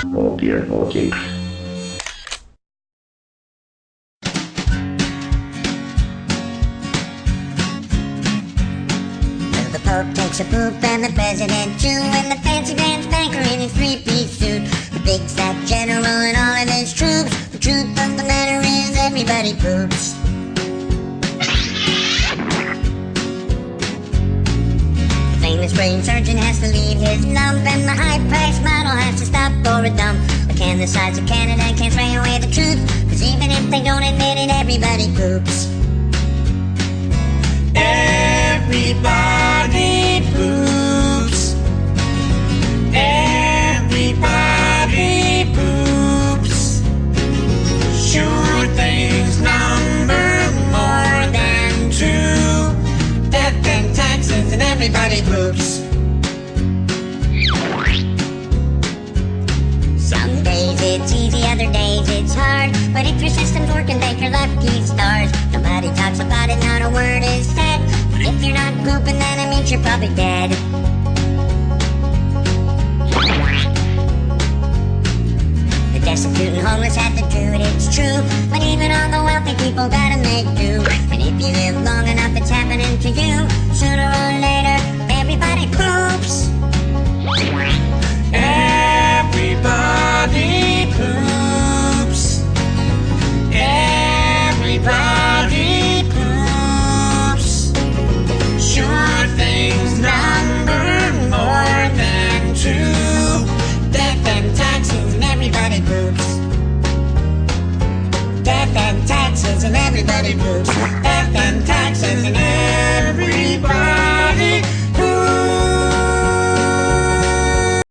Oh dear, oh jinx. The Pope takes a poop and the President too, and the fancy Grand Spanker in his three-piece suit, the big fat general and all of his troops. The truth of the matter is everybody poops. The famous brain surgeon has to leave his lump, and the high-priced model has to stop for a dump. But can the sides of Canada can't spray away the truth, 'cause even if they don't admit it, everybody poops. Everybody poops. Everybody poops. Sure things number more than two. Death and taxes and everybody poops. Some days it's easy, other days it's hard, but if your system's working, thank your lucky stars. Nobody talks about it, not a word is said. If you're not pooping, then it means you're probably dead. The destitute and homeless have to do it, it's true, but even all the wealthy people gotta make do. And if you live long enough, it's happening to you. Sooner or later, everybody poops. Everybody poops. Everybody poops. Sure things number more than two. Death and taxes and everybody poops. Death and taxes and everybody poops.